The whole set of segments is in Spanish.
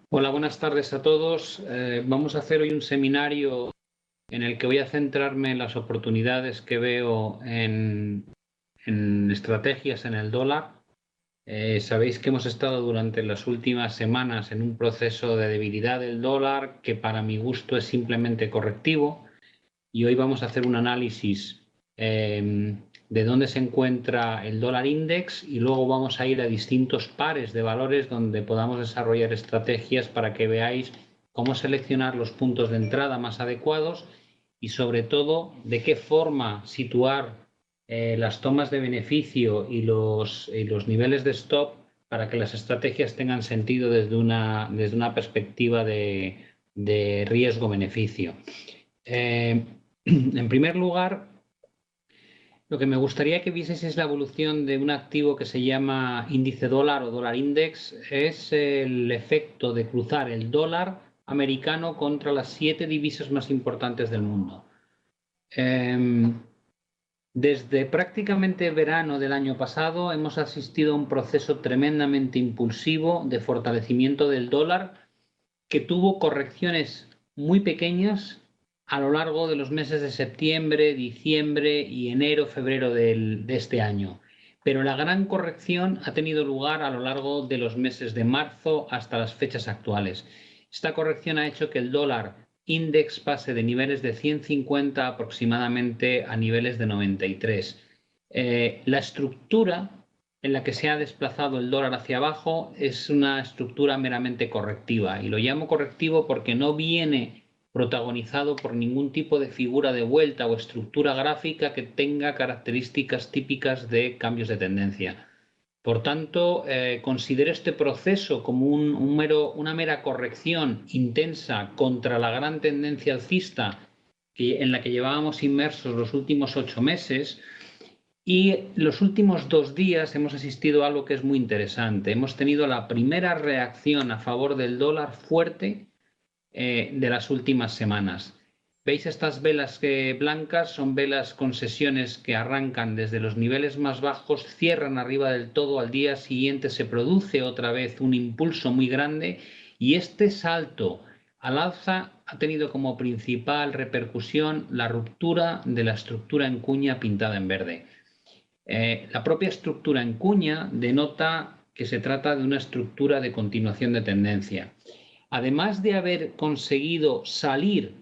Hola, buenas tardes a todos. Vamos a hacer hoy un seminario en el que voy a centrarme en las oportunidades que veo en estrategias en el dólar. Sabéis que hemos estado durante las últimas semanas en un proceso de debilidad del dólar que para mi gusto es simplemente correctivo, y hoy vamos a hacer un análisis de dónde se encuentra el dólar index, y luego vamos a ir a distintos pares de valores donde podamos desarrollar estrategias para que veáis cómo seleccionar los puntos de entrada más adecuados y sobre todo de qué forma situar las tomas de beneficio y los niveles de stop para que las estrategias tengan sentido desde una perspectiva de riesgo-beneficio. En primer lugar, lo que me gustaría que vieseis es la evolución de un activo que se llama índice dólar o dólar index. Es el efecto de cruzar el dólar americano contra las 7 divisas más importantes del mundo. Desde prácticamente verano del año pasado hemos asistido a un proceso tremendamente impulsivo de fortalecimiento del dólar que tuvo correcciones muy pequeñas a lo largo de los meses de septiembre, diciembre y enero, febrero de este año. Pero la gran corrección ha tenido lugar a lo largo de los meses de marzo hasta las fechas actuales. Esta corrección ha hecho que el dólar index pase de niveles de 150 aproximadamente a niveles de 93. La estructura en la que se ha desplazado el dólar hacia abajo es una estructura meramente correctiva, y lo llamo correctivo porque no viene protagonizado por ningún tipo de figura de vuelta o estructura gráfica que tenga características típicas de cambios de tendencia. Por tanto, considero este proceso como una mera corrección intensa contra la gran tendencia alcista en la que llevábamos inmersos los últimos 8 meses. Y los últimos 2 días hemos asistido a algo que es muy interesante. Hemos tenido la primera reacción a favor del dólar fuerte de las últimas semanas. ¿Veis estas velas blancas? Son velas con sesiones que arrancan desde los niveles más bajos, cierran arriba del todo, al día siguiente se produce otra vez un impulso muy grande, y este salto al alza ha tenido como principal repercusión la ruptura de la estructura en cuña pintada en verde. La propia estructura en cuña denota que se trata de una estructura de continuación de tendencia. Además de haber conseguido salir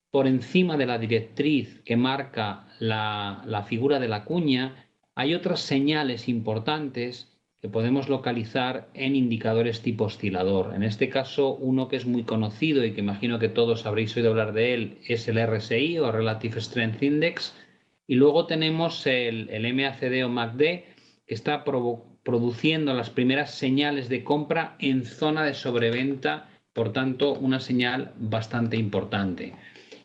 por encima de la directriz que marca la figura de la cuña, hay otras señales importantes que podemos localizar en indicadores tipo oscilador. En este caso, uno que es muy conocido y que imagino que todos habréis oído hablar de él es el RSI o Relative Strength Index. Y luego tenemos el MACD o MACD, que está produciendo las primeras señales de compra en zona de sobreventa, por tanto, una señal bastante importante.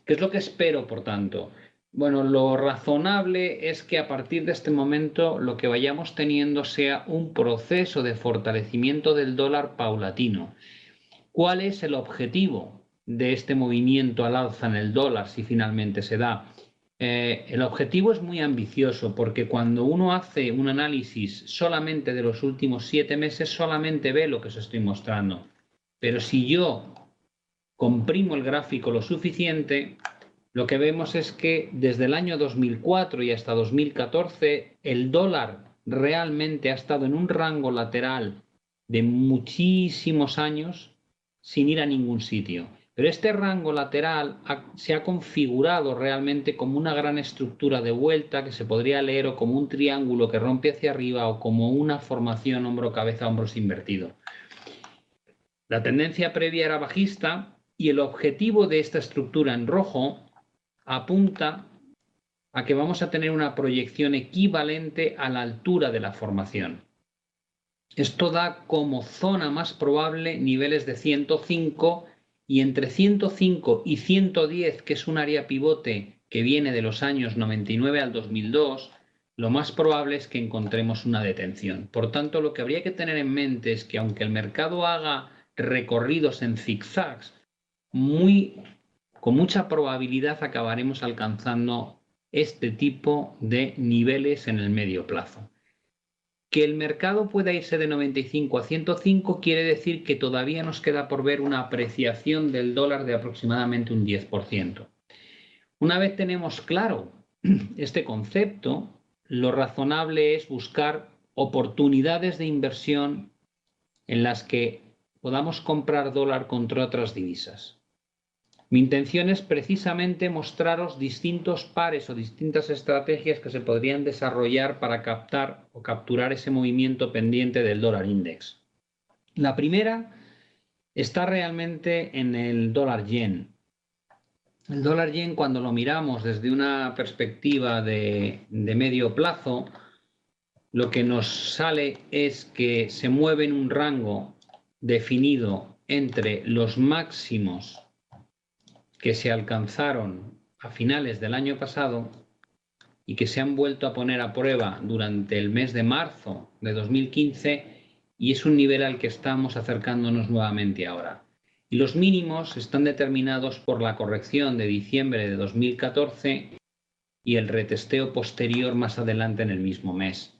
¿Qué es lo que espero, por tanto? Bueno, lo razonable es que a partir de este momento lo que vayamos teniendo sea un proceso de fortalecimiento del dólar paulatino. ¿Cuál es el objetivo de este movimiento al alza en el dólar si finalmente se da? El objetivo es muy ambicioso, porque cuando uno hace un análisis solamente de los últimos 7 meses, solamente ve lo que os estoy mostrando. Pero si yo comprimo el gráfico lo suficiente, lo que vemos es que desde el año 2004 y hasta 2014 el dólar realmente ha estado en un rango lateral de muchísimos años sin ir a ningún sitio. Pero este rango lateral se ha configurado realmente como una gran estructura de vuelta que se podría leer o como un triángulo que rompe hacia arriba o como una formación hombro-cabeza, hombros invertido. La tendencia previa era bajista y el objetivo de esta estructura en rojo apunta a que vamos a tener una proyección equivalente a la altura de la formación. Esto da como zona más probable niveles de 105, y entre 105 y 110, que es un área pivote que viene de los años 99 al 2002, lo más probable es que encontremos una detención. Por tanto, lo que habría que tener en mente es que aunque el mercado haga recorridos en zigzags, con mucha probabilidad acabaremos alcanzando este tipo de niveles en el medio plazo. Que el mercado pueda irse de 95 a 105 quiere decir que todavía nos queda por ver una apreciación del dólar de aproximadamente un 10%. Una vez tenemos claro este concepto, lo razonable es buscar oportunidades de inversión en las que podamos comprar dólar contra otras divisas. Mi intención es precisamente mostraros distintos pares o distintas estrategias que se podrían desarrollar para captar o capturar ese movimiento pendiente del dólar index. La primera está realmente en el dólar yen. El dólar yen, cuando lo miramos desde una perspectiva de medio plazo, lo que nos sale es que se mueve en un rango definido entre los máximos que se alcanzaron a finales del año pasado y que se han vuelto a poner a prueba durante el mes de marzo de 2015, y es un nivel al que estamos acercándonos nuevamente ahora. Y los mínimos están determinados por la corrección de diciembre de 2014 y el retesteo posterior más adelante en el mismo mes.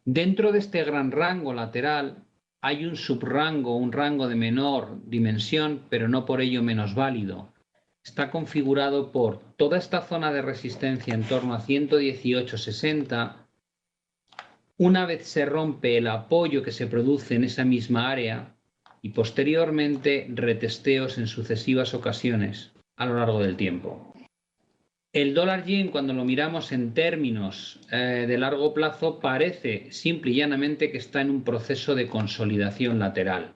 Dentro de este gran rango lateral hay un subrango, un rango de menor dimensión, pero no por ello menos válido. Está configurado por toda esta zona de resistencia en torno a 118,60. Una vez se rompe el apoyo que se produce en esa misma área y posteriormente retesteos en sucesivas ocasiones a lo largo del tiempo. El dólar yen, cuando lo miramos en términos de largo plazo, parece simple y llanamente que está en un proceso de consolidación lateral.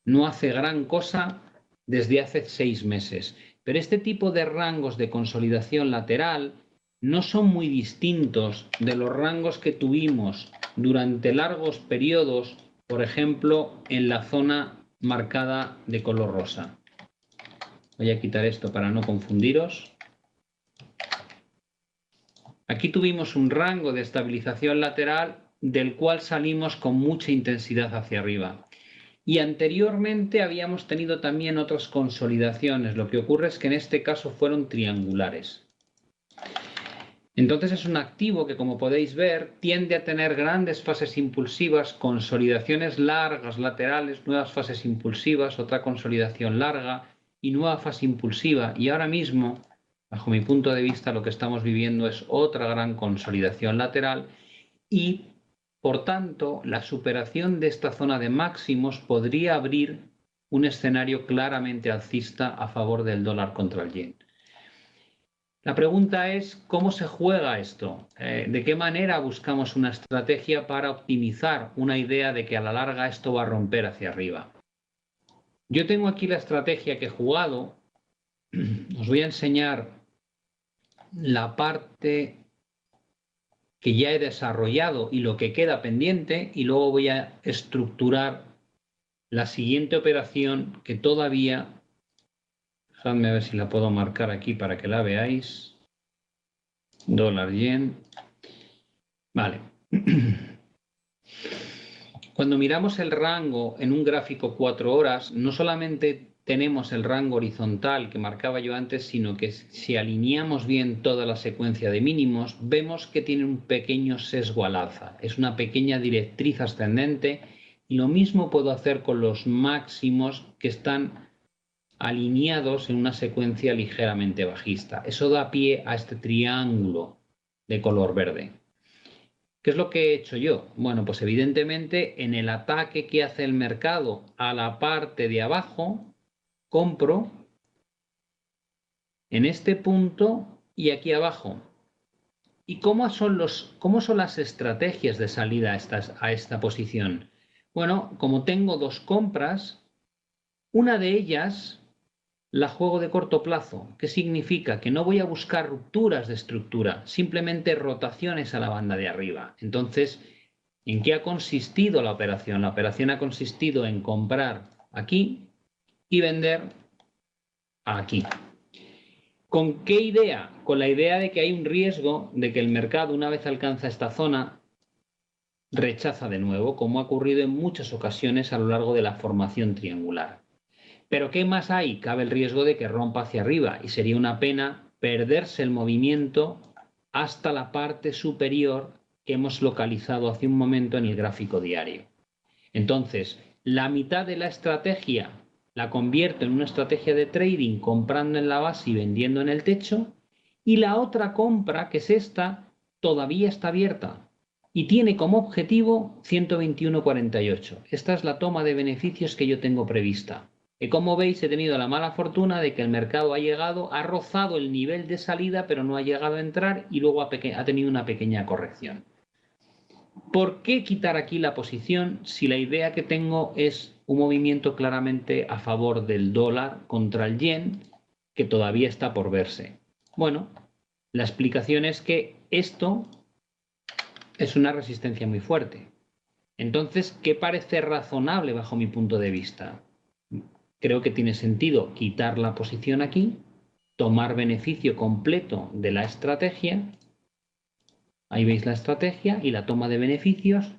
No hace gran cosa desde hace 6 meses. Pero este tipo de rangos de consolidación lateral no son muy distintos de los rangos que tuvimos durante largos periodos, por ejemplo, en la zona marcada de color rosa. Voy a quitar esto para no confundiros. Aquí tuvimos un rango de estabilización lateral del cual salimos con mucha intensidad hacia arriba. Y anteriormente habíamos tenido también otras consolidaciones. Lo que ocurre es que en este caso fueron triangulares. Entonces es un activo que, como podéis ver, tiende a tener grandes fases impulsivas, consolidaciones largas laterales, nuevas fases impulsivas, otra consolidación larga y nueva fase impulsiva. Y ahora mismo, bajo mi punto de vista, lo que estamos viviendo es otra gran consolidación lateral y, por tanto, la superación de esta zona de máximos podría abrir un escenario claramente alcista a favor del dólar contra el yen. La pregunta es, ¿cómo se juega esto? ¿De qué manera buscamos una estrategia para optimizar una idea de que a la larga esto va a romper hacia arriba? Yo tengo aquí la estrategia que he jugado. Os voy a enseñar la parte que ya he desarrollado y lo que queda pendiente, y luego voy a estructurar la siguiente operación que todavía, dejadme ver si la puedo marcar aquí para que la veáis, dólar yen, vale. Cuando miramos el rango en un gráfico 4 horas, no solamente tenemos el rango horizontal que marcaba yo antes, sino que si alineamos bien toda la secuencia de mínimos, vemos que tiene un pequeño sesgo al alza. Es una pequeña directriz ascendente, y lo mismo puedo hacer con los máximos que están alineados en una secuencia ligeramente bajista. Eso da pie a este triángulo de color verde. ¿Qué es lo que he hecho yo? Bueno, pues evidentemente en el ataque que hace el mercado a la parte de abajo, compro en este punto y aquí abajo. ¿Y cómo son las estrategias de salida a esta posición? Bueno, como tengo dos compras, una de ellas la juego de corto plazo. ¿Qué significa? Que no voy a buscar rupturas de estructura, simplemente rotaciones a la banda de arriba. Entonces, ¿en qué ha consistido la operación? La operación ha consistido en comprar aquí y vender aquí. ¿Con qué idea? Con la idea de que hay un riesgo de que el mercado, una vez alcanza esta zona, rechaza de nuevo, como ha ocurrido en muchas ocasiones a lo largo de la formación triangular. Pero ¿qué más hay? Cabe el riesgo de que rompa hacia arriba y sería una pena perderse el movimiento hasta la parte superior, que hemos localizado hace un momento en el gráfico diario. Entonces, la mitad de la estrategia la convierto en una estrategia de trading comprando en la base y vendiendo en el techo, y la otra compra, que es esta, todavía está abierta y tiene como objetivo 121,48. Esta es la toma de beneficios que yo tengo prevista. Y como veis, he tenido la mala fortuna de que el mercado ha rozado el nivel de salida, pero no ha llegado a entrar y luego ha tenido una pequeña corrección. ¿Por qué quitar aquí la posición si la idea que tengo es un movimiento claramente a favor del dólar contra el yen, que todavía está por verse? Bueno, la explicación es que esto es una resistencia muy fuerte. Entonces, ¿qué parece razonable bajo mi punto de vista? Creo que tiene sentido quitar la posición aquí, tomar beneficio completo de la estrategia. Ahí veis la estrategia y la toma de beneficios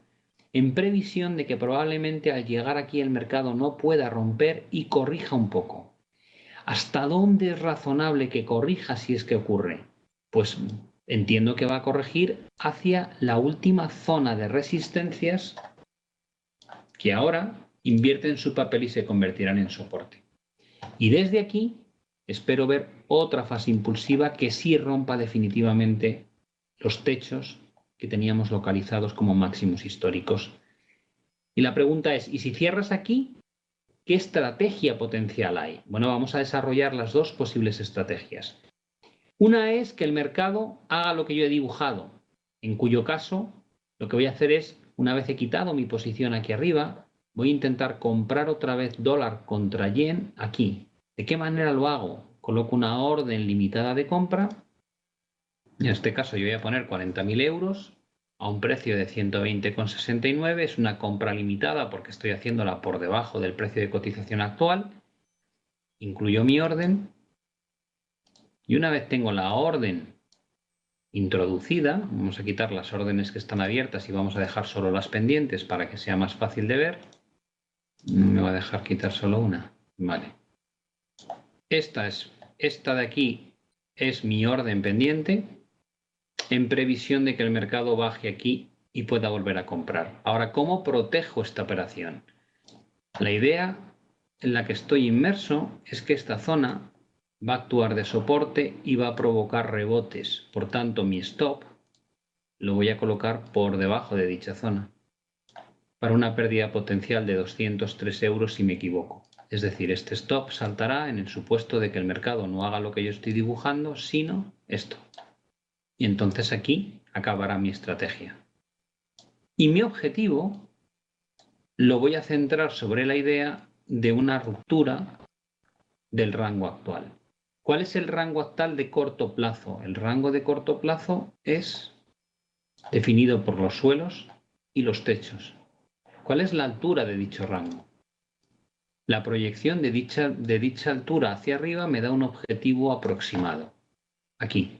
en previsión de que probablemente al llegar aquí el mercado no pueda romper y corrija un poco. ¿Hasta dónde es razonable que corrija si es que ocurre? Pues entiendo que va a corregir hacia la última zona de resistencias que ahora invierten su papel y se convertirán en soporte. Y desde aquí espero ver otra fase impulsiva que sí rompa definitivamente los techos que teníamos localizados como máximos históricos. Y la pregunta es, ¿y si cierras aquí, qué estrategia potencial hay? Bueno, vamos a desarrollar las dos posibles estrategias. Una es que el mercado haga lo que yo he dibujado, en cuyo caso lo que voy a hacer es, una vez he quitado mi posición aquí arriba, voy a intentar comprar otra vez dólar contra yen aquí. ¿De qué manera lo hago? Coloco una orden limitada de compra. En este caso yo voy a poner 40.000 euros a un precio de 120,69. Es una compra limitada porque estoy haciéndola por debajo del precio de cotización actual. Incluyo mi orden. Y una vez tengo la orden introducida, vamos a quitar las órdenes que están abiertas y vamos a dejar solo las pendientes para que sea más fácil de ver. Me va a dejar quitar solo una. Vale. Esta de aquí es mi orden pendiente en previsión de que el mercado baje aquí y pueda volver a comprar. Ahora, ¿cómo protejo esta operación? La idea en la que estoy inmerso es que esta zona va a actuar de soporte y va a provocar rebotes. Por tanto, mi stop lo voy a colocar por debajo de dicha zona para una pérdida potencial de 203 euros si me equivoco. Es decir, este stop saltará en el supuesto de que el mercado no haga lo que yo estoy dibujando, sino esto. Y entonces aquí acabará mi estrategia. Y mi objetivo lo voy a centrar sobre la idea de una ruptura del rango actual. ¿Cuál es el rango actual de corto plazo? El rango de corto plazo es definido por los suelos y los techos. ¿Cuál es la altura de dicho rango? La proyección de dicha altura hacia arriba me da un objetivo aproximado. Aquí.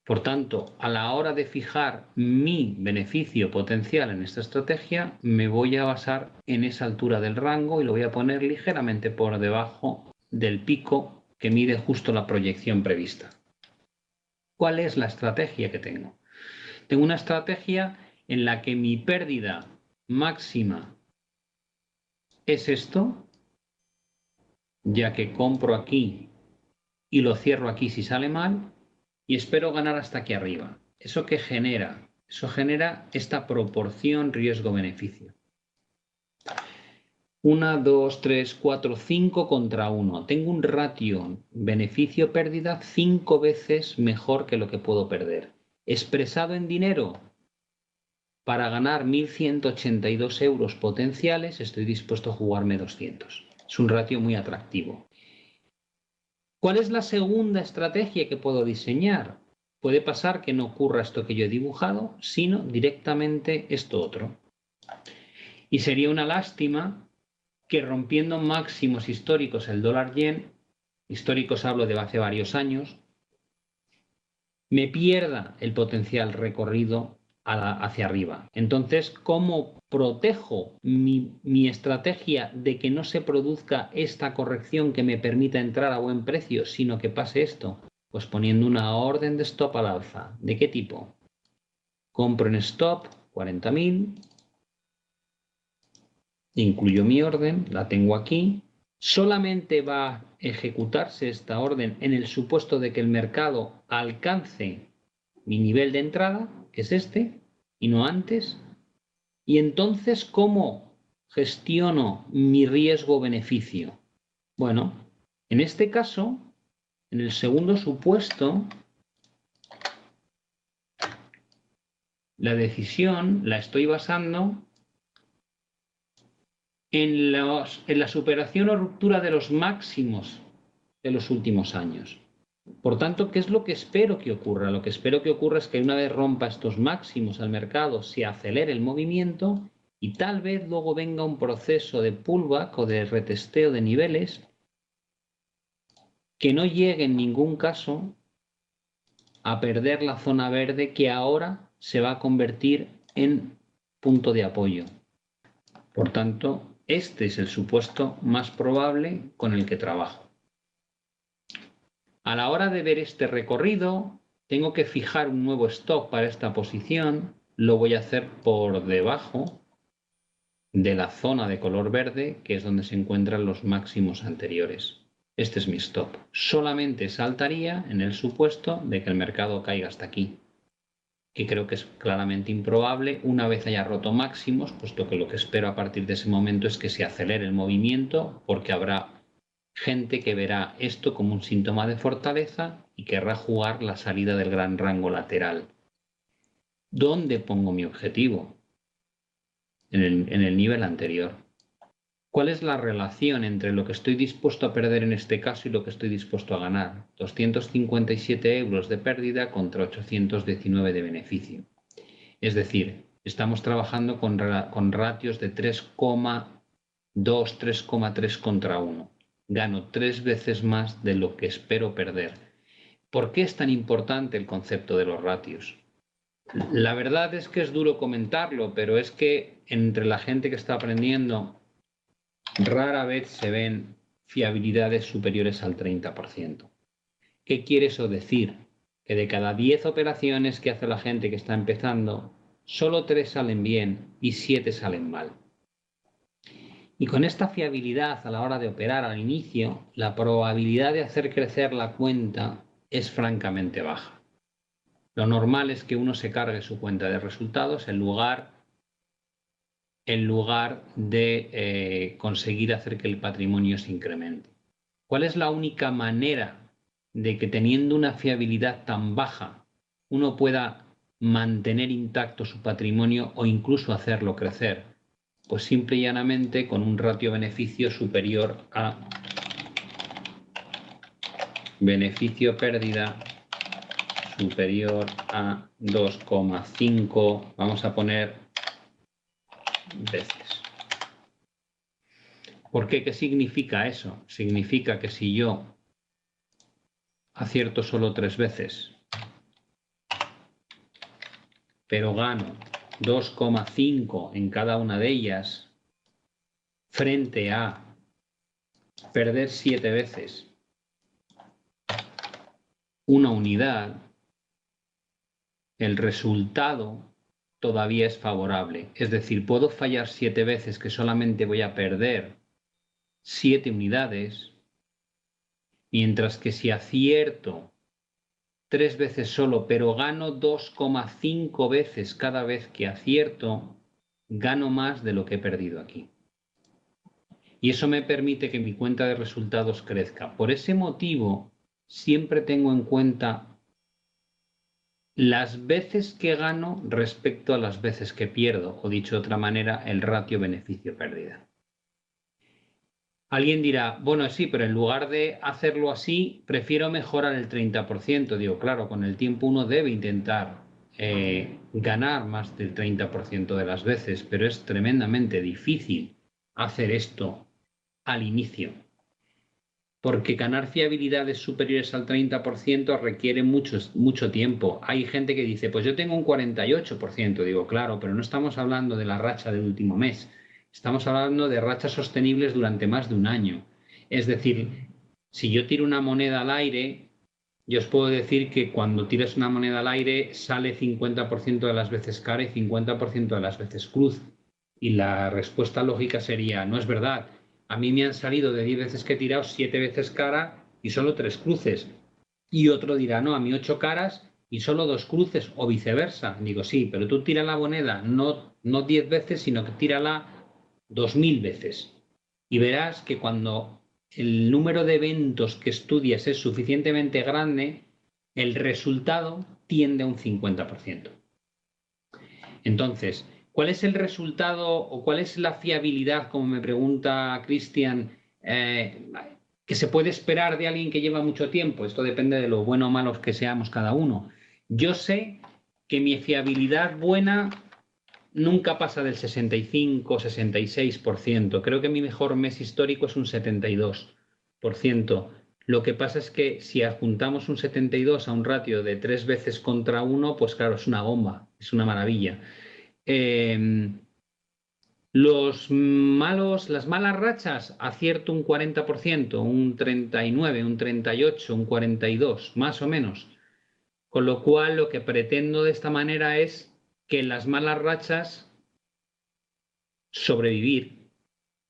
Por tanto, a la hora de fijar mi beneficio potencial en esta estrategia, me voy a basar en esa altura del rango y lo voy a poner ligeramente por debajo del pico que mide justo la proyección prevista. ¿Cuál es la estrategia que tengo? Tengo una estrategia en la que mi pérdida máxima es esto, ya que compro aquí y lo cierro aquí si sale mal, y espero ganar hasta aquí arriba. ¿Eso qué genera? Eso genera esta proporción riesgo-beneficio. 1, 2, 3, 4, 5 contra 1. Tengo un ratio beneficio-pérdida 5 veces mejor que lo que puedo perder. Expresado en dinero, para ganar 1.182 euros potenciales, estoy dispuesto a jugarme 200. Es un ratio muy atractivo. ¿Cuál es la segunda estrategia que puedo diseñar? Puede pasar que no ocurra esto que yo he dibujado, sino directamente esto otro. Y sería una lástima que rompiendo máximos históricos el dólar yen, históricos hablo de hace varios años, me pierda el potencial recorrido hacia arriba. Entonces, ¿cómo protejo mi estrategia de que no se produzca esta corrección que me permita entrar a buen precio, sino que pase esto? Pues poniendo una orden de stop al alza. ¿De qué tipo? compro en stop 40.000, incluyo mi orden, la tengo aquí. Solamente va a ejecutarse esta orden en el supuesto de que el mercado alcance mi nivel de entrada, que es este, y no antes. Y entonces, ¿cómo gestiono mi riesgo-beneficio? Bueno, en este caso, en el segundo supuesto, la decisión la estoy basando en la superación o ruptura de los máximos de los últimos años. Por tanto, ¿qué es lo que espero que ocurra? Lo que espero que ocurra es que una vez rompa estos máximos al mercado, se acelere el movimiento y tal vez luego venga un proceso de pullback o de retesteo de niveles que no llegue en ningún caso a perder la zona verde que ahora se va a convertir en punto de apoyo. Por tanto, este es el supuesto más probable con el que trabajo. A la hora de ver este recorrido, tengo que fijar un nuevo stop para esta posición. Lo voy a hacer por debajo de la zona de color verde, que es donde se encuentran los máximos anteriores. Este es mi stop. Solamente saltaría en el supuesto de que el mercado caiga hasta aquí, que creo que es claramente improbable una vez haya roto máximos, puesto que lo que espero a partir de ese momento es que se acelere el movimiento, porque habrá gente que verá esto como un síntoma de fortaleza y querrá jugar la salida del gran rango lateral. ¿Dónde pongo mi objetivo? En el nivel anterior. ¿Cuál es la relación entre lo que estoy dispuesto a perder en este caso y lo que estoy dispuesto a ganar? 257 euros de pérdida contra 819 de beneficio. Es decir, estamos trabajando con ratios de 3,2, 3,3 contra 1. Gano 3 veces más de lo que espero perder. ¿Por qué es tan importante el concepto de los ratios? La verdad es que es duro comentarlo, pero es que entre la gente que está aprendiendo rara vez se ven fiabilidades superiores al 30%. ¿Qué quiere eso decir? Que de cada 10 operaciones que hace la gente que está empezando, solo 3 salen bien y 7 salen mal. Y con esta fiabilidad a la hora de operar al inicio, la probabilidad de hacer crecer la cuenta es francamente baja. Lo normal es que uno se cargue su cuenta de resultados en lugar de conseguir hacer que el patrimonio se incremente. ¿Cuál es la única manera de que teniendo una fiabilidad tan baja uno pueda mantener intacto su patrimonio o incluso hacerlo crecer? Pues simple y llanamente con un ratio beneficio superior a beneficio pérdida superior a 2,5, vamos a poner veces. ¿Por qué? ¿Qué significa eso? Significa que si yo acierto solo 3 veces, pero gano 2,5 en cada una de ellas, frente a perder 7 veces una unidad, el resultado todavía es favorable. Es decir, puedo fallar 7 veces que solamente voy a perder 7 unidades, mientras que si acierto 3 veces solo, pero gano 2,5 veces cada vez que acierto, gano más de lo que he perdido aquí. Y eso me permite que mi cuenta de resultados crezca. Por ese motivo, siempre tengo en cuenta las veces que gano respecto a las veces que pierdo, o dicho de otra manera, el ratio beneficio-pérdida. Alguien dirá, bueno, sí, pero en lugar de hacerlo así, prefiero mejorar el 30%. Digo, claro, con el tiempo uno debe intentar ganar más del 30% de las veces, pero es tremendamente difícil hacer esto al inicio, porque ganar fiabilidades superiores al 30% requiere mucho tiempo. Hay gente que dice, pues yo tengo un 48%. Digo, claro, pero no estamos hablando de la racha del último mes. Estamos hablando de rachas sostenibles durante más de un año. Es decir, si yo tiro una moneda al aire, yo os puedo decir que cuando tiras una moneda al aire sale 50% de las veces cara y 50% de las veces cruz. Y la respuesta lógica sería, no es verdad. A mí me han salido de 10 veces que he tirado 7 veces cara y solo 3 cruces. Y otro dirá, no, a mí 8 caras y solo 2 cruces o viceversa. Digo, sí, pero tú tira la moneda no 10 veces, sino que tírala 2000 veces. Y verás que cuando el número de eventos que estudias es suficientemente grande, el resultado tiende a un 50%. Entonces, ¿cuál es el resultado o cuál es la fiabilidad, como me pregunta Cristian, que se puede esperar de alguien que lleva mucho tiempo? Esto depende de lo bueno o malos que seamos cada uno. Yo sé que mi fiabilidad buena nunca pasa del 65-66%. Creo que mi mejor mes histórico es un 72%. Lo que pasa es que si adjuntamos un 72 a un ratio de 3 veces contra 1, pues claro, es una bomba, es una maravilla. Las malas rachas, acierto un 40%, un 39%, un 38%, un 42%, más o menos. Con lo cual, lo que pretendo de esta manera es que en las malas rachas sobrevivir.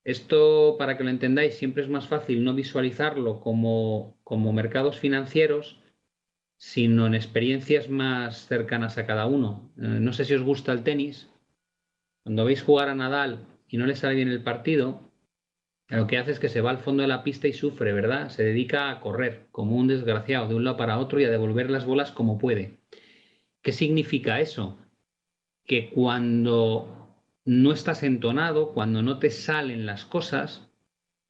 Esto, para que lo entendáis, siempre es más fácil no visualizarlo como mercados financieros, sino en experiencias más cercanas a cada uno. No sé si os gusta el tenis. Cuando veis jugar a Nadal y no le sale bien el partido, lo que hace es que se va al fondo de la pista y sufre, ¿verdad? Se dedica a correr como un desgraciado de un lado para otro y a devolver las bolas como puede. ¿Qué significa eso? Que cuando no estás entonado, cuando no te salen las cosas,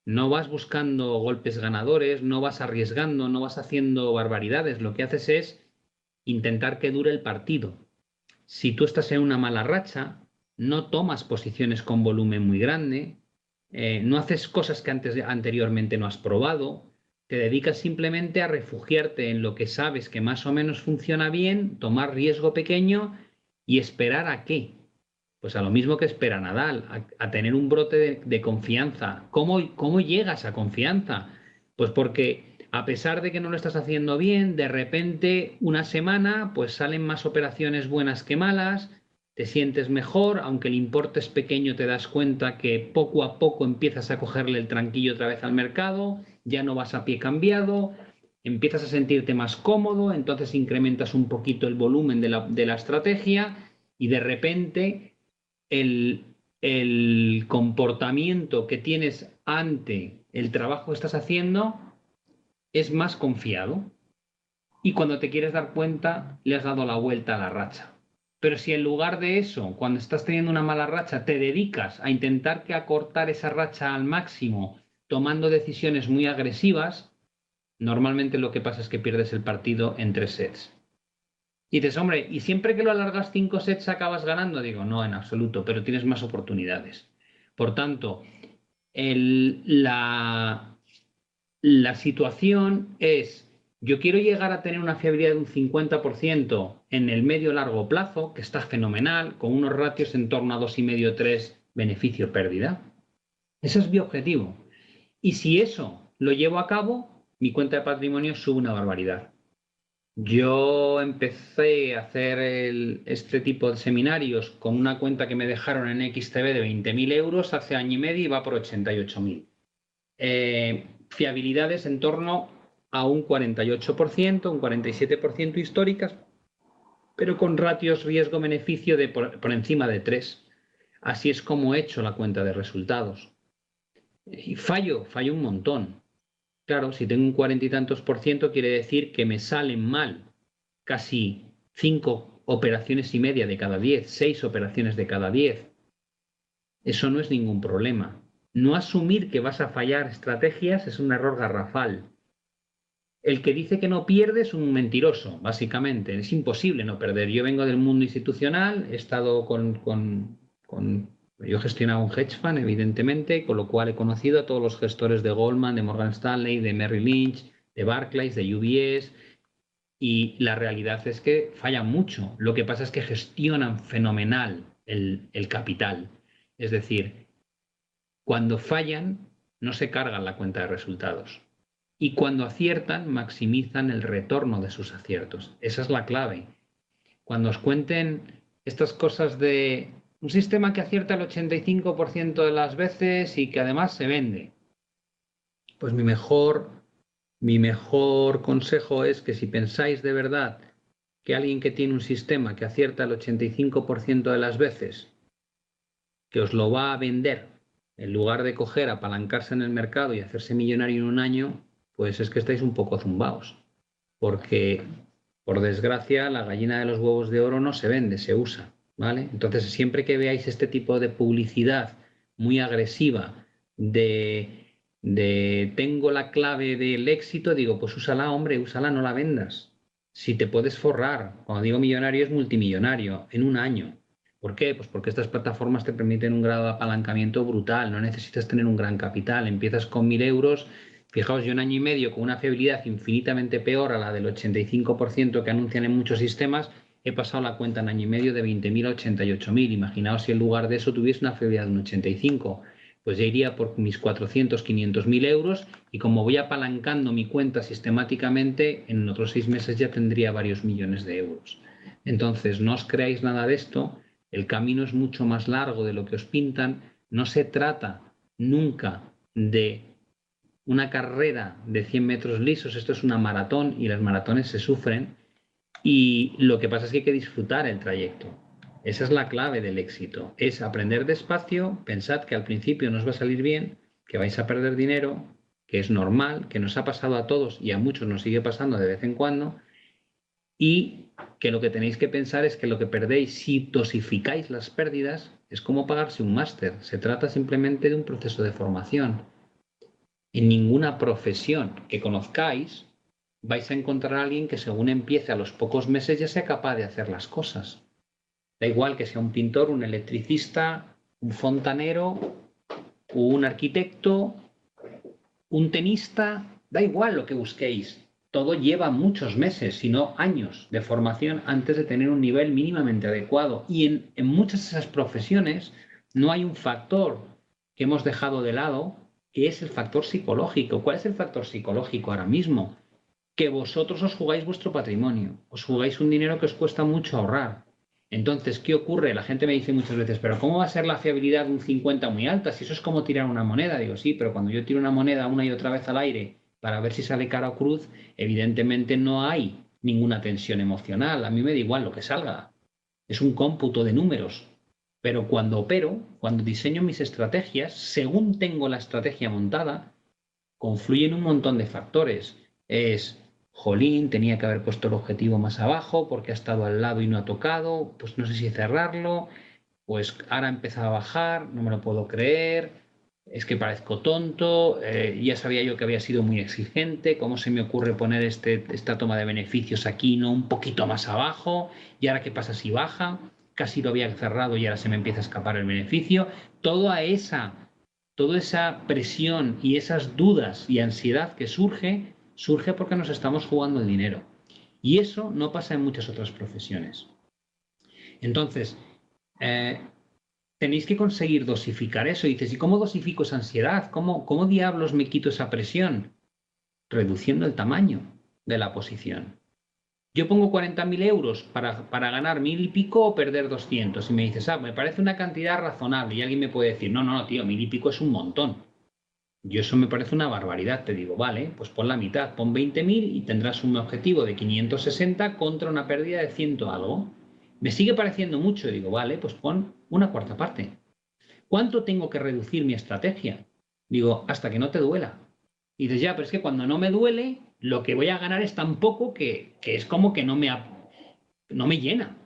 no vas buscando golpes ganadores, no vas arriesgando, no vas haciendo barbaridades. Lo que haces es intentar que dure el partido. Si tú estás en una mala racha, no tomas posiciones con volumen muy grande, no haces cosas que anteriormente no has probado, te dedicas simplemente a refugiarte en lo que sabes que más o menos funciona bien, tomar riesgo pequeño y esperar a qué. Pues a lo mismo que espera Nadal, a tener un brote de confianza. ¿Cómo llegas a confianza? Pues porque a pesar de que no lo estás haciendo bien, de repente una semana pues salen más operaciones buenas que malas, te sientes mejor, aunque el importe es pequeño, te das cuenta que poco a poco empiezas a cogerle el tranquillo otra vez al mercado, ya no vas a pie cambiado, empiezas a sentirte más cómodo, entonces incrementas un poquito el volumen de la estrategia y de repente el comportamiento que tienes ante el trabajo que estás haciendo es más confiado y cuando te quieres dar cuenta le has dado la vuelta a la racha. Pero si en lugar de eso, cuando estás teniendo una mala racha, te dedicas a intentar que acortar esa racha al máximo, tomando decisiones muy agresivas, normalmente lo que pasa es que pierdes el partido en 3 sets. Y dices, hombre, ¿y siempre que lo alargas 5 sets acabas ganando? Digo, no, en absoluto, pero tienes más oportunidades. Por tanto, la situación es, yo quiero llegar a tener una fiabilidad de un 50% en el medio-largo plazo, que está fenomenal, con unos ratios en torno a 2,5-3 beneficio-pérdida. Ese es mi objetivo. Y si eso lo llevo a cabo, mi cuenta de patrimonio sube una barbaridad. Yo empecé a hacer este tipo de seminarios con una cuenta que me dejaron en XTB de 20.000 euros hace año y medio y va por 88.000. Fiabilidades en torno a un 48%, un 47% históricas, pero con ratios riesgo-beneficio de por encima de 3. Así es como he hecho la cuenta de resultados. Y fallo un montón. Claro, si tengo un 40 y tantos %, quiere decir que me salen mal casi 5 operaciones y media de cada 10, 6 operaciones de cada 10. Eso no es ningún problema. No asumir que vas a fallar estrategias es un error garrafal. El que dice que no pierde es un mentiroso, básicamente. Es imposible no perder. Yo vengo del mundo institucional, he estado yo gestionaba un hedge fund, evidentemente, con lo cual he conocido a todos los gestores de Goldman, de Morgan Stanley, de Merrill Lynch, de Barclays, de UBS, y la realidad es que fallan mucho. Lo que pasa es que gestionan fenomenal el capital. Es decir, cuando fallan, no se cargan la cuenta de resultados. y cuando aciertan maximizan el retorno de sus aciertos. Esa es la clave. Cuando os cuenten estas cosas de un sistema que acierta el 85% de las veces y que además se vende, pues mi mejor consejo es que si pensáis de verdad que alguien que tiene un sistema que acierta el 85% de las veces, que os lo va a vender, en lugar de coger, apalancarse en el mercado y hacerse millonario en un año, pues es que estáis un poco zumbaos. Porque, por desgracia, la gallina de los huevos de oro no se vende, se usa, ¿vale? Entonces, siempre que veáis este tipo de publicidad muy agresiva de tengo la clave del éxito, digo, pues úsala, hombre, úsala, no la vendas. Si te puedes forrar, cuando digo millonario es multimillonario, en un año. ¿Por qué? Pues porque estas plataformas te permiten un grado de apalancamiento brutal, no necesitas tener un gran capital, empiezas con 1.000 euros. Fijaos, yo en año y medio con una fiabilidad infinitamente peor a la del 85% que anuncian en muchos sistemas, he pasado la cuenta en año y medio de 20.000 a 88.000. Imaginaos si en lugar de eso tuviese una fiabilidad de un 85%, pues ya iría por mis 400, 500.000 euros y como voy apalancando mi cuenta sistemáticamente, en otros 6 meses ya tendría varios millones de euros. Entonces, no os creáis nada de esto, el camino es mucho más largo de lo que os pintan, no se trata nunca de una carrera de 100 metros lisos, esto es una maratón y las maratones se sufren y lo que pasa es que hay que disfrutar el trayecto. Esa es la clave del éxito, es aprender despacio, pensad que al principio no os va a salir bien, que vais a perder dinero, que es normal, que nos ha pasado a todos y a muchos nos sigue pasando de vez en cuando y que lo que tenéis que pensar es que lo que perdéis si dosificáis las pérdidas es como pagarse un máster, se trata simplemente de un proceso de formación. En ninguna profesión que conozcáis vais a encontrar a alguien que según empiece a los pocos meses ya sea capaz de hacer las cosas. Da igual que sea un pintor, un electricista, un fontanero, un arquitecto, un tenista, da igual lo que busquéis. Todo lleva muchos meses, si no años, de formación antes de tener un nivel mínimamente adecuado. Y en muchas de esas profesiones no hay un factor que hemos dejado de lado, que es el factor psicológico. ¿Cuál es el factor psicológico ahora mismo? Que vosotros os jugáis vuestro patrimonio, os jugáis un dinero que os cuesta mucho ahorrar. Entonces, ¿qué ocurre? La gente me dice muchas veces, pero ¿cómo va a ser la fiabilidad de un 50 muy alta? Si eso es como tirar una moneda. Digo, sí, pero cuando yo tiro una moneda una y otra vez al aire para ver si sale cara o cruz, evidentemente no hay ninguna tensión emocional. A mí me da igual lo que salga. Es un cómputo de números. Pero cuando opero, cuando diseño mis estrategias, según tengo la estrategia montada, confluyen un montón de factores. Es, jolín, tenía que haber puesto el objetivo más abajo porque ha estado al lado y no ha tocado, pues no sé si cerrarlo, pues ahora ha empezado a bajar, no me lo puedo creer, es que parezco tonto, ya sabía yo que había sido muy exigente, ¿cómo se me ocurre poner esta toma de beneficios aquí, no un poquito más abajo? ¿Y ahora qué pasa si baja? Casi lo había cerrado y ahora se me empieza a escapar el beneficio. Toda esa presión y esas dudas y ansiedad que surge porque nos estamos jugando el dinero. Y eso no pasa en muchas otras profesiones. Entonces, tenéis que conseguir dosificar eso. Y dices, ¿y cómo dosifico esa ansiedad? ¿Cómo diablos me quito esa presión? Reduciendo el tamaño de la posición. Yo pongo 40.000 euros para ganar 1.000 y pico o perder 200. Y me dices, me parece una cantidad razonable. Y alguien me puede decir, no, tío, 1.000 y pico es un montón. Yo eso me parece una barbaridad. Te digo, vale, pues pon la mitad, pon 20.000 y tendrás un objetivo de 560 contra una pérdida de 100 algo. Me sigue pareciendo mucho. Y digo, vale, pues pon una cuarta parte. ¿Cuánto tengo que reducir mi estrategia? Digo, hasta que no te duela. Y dices, ya, pero es que cuando no me duele, lo que voy a ganar es tan poco que es como que no me llena.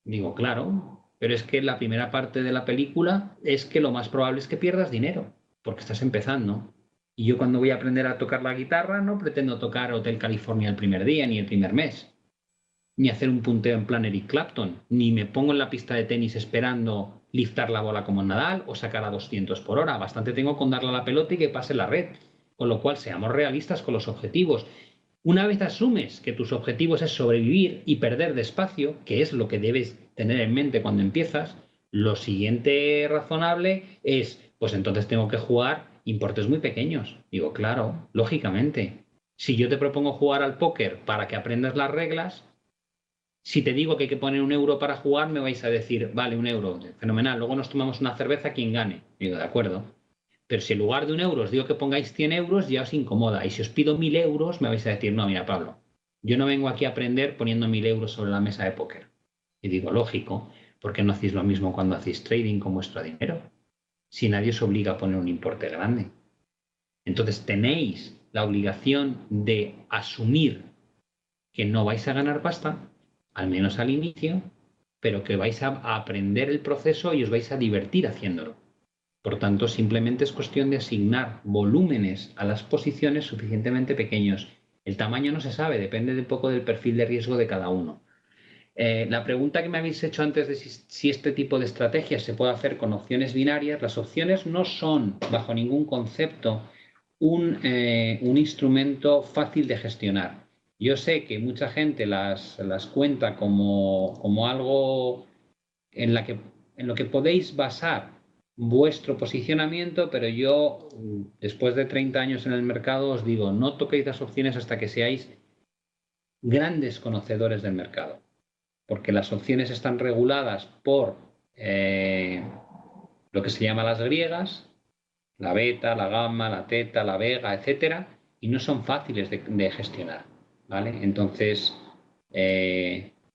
Digo, claro, pero es que la primera parte de la película es que lo más probable es que pierdas dinero, porque estás empezando. Y yo cuando voy a aprender a tocar la guitarra no pretendo tocar Hotel California el primer día ni el primer mes, ni hacer un punteo en plan Eric Clapton, ni me pongo en la pista de tenis esperando liftar la bola como Nadal o sacar a 200 por hora. Bastante tengo con darle a la pelota y que pase la red. Con lo cual, seamos realistas con los objetivos. Una vez asumes que tus objetivos es sobrevivir y perder despacio, que es lo que debes tener en mente cuando empiezas, lo siguiente razonable es, pues entonces tengo que jugar importes muy pequeños. Digo, claro, lógicamente. Si yo te propongo jugar al póker para que aprendas las reglas, si te digo que hay que poner 1 euro para jugar, me vais a decir, vale, 1 euro, fenomenal, luego nos tomamos una cerveza, quien gane. Digo, de acuerdo. Pero si en lugar de 1 euro os digo que pongáis 100 euros, ya os incomoda. Y si os pido 1000 euros, me vais a decir, no, mira, Pablo, yo no vengo aquí a aprender poniendo 1000 euros sobre la mesa de póker. Y digo, lógico, ¿por qué no hacéis lo mismo cuando hacéis trading con vuestro dinero? Si nadie os obliga a poner un importe grande. Entonces tenéis la obligación de asumir que no vais a ganar pasta, al menos al inicio, pero que vais a aprender el proceso y os vais a divertir haciéndolo. Por tanto, simplemente es cuestión de asignar volúmenes a las posiciones suficientemente pequeños. El tamaño no se sabe, depende un poco del perfil de riesgo de cada uno. La pregunta que me habéis hecho antes de si este tipo de estrategias se puede hacer con opciones binarias, las opciones no son, bajo ningún concepto, un instrumento fácil de gestionar. Yo sé que mucha gente las cuenta como algo en lo que podéis basar vuestro posicionamiento, pero yo, después de 30 años en el mercado, os digo, no toquéis las opciones hasta que seáis grandes conocedores del mercado, porque las opciones están reguladas por lo que se llama las griegas, la beta, la gamma, la teta, la vega, etcétera, y no son fáciles de gestionar, ¿vale? Entonces,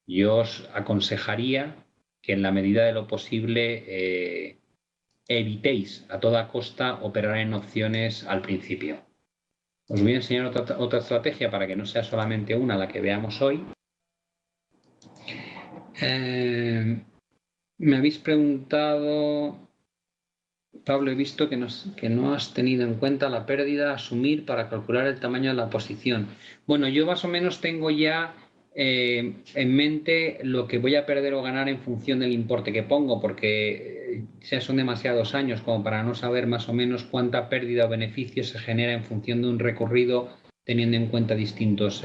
yo os aconsejaría que en la medida de lo posible evitéis a toda costa operar en opciones al principio. Os voy a enseñar otra estrategia para que no sea solamente una la que veamos hoy. Me habéis preguntado, Pablo, he visto que no has tenido en cuenta la pérdida a asumir para calcular el tamaño de la posición. Bueno, yo más o menos tengo ya en mente lo que voy a perder o ganar en función del importe que pongo, porque ya son demasiados años como para no saber más o menos cuánta pérdida o beneficio se genera en función de un recorrido teniendo en cuenta distintos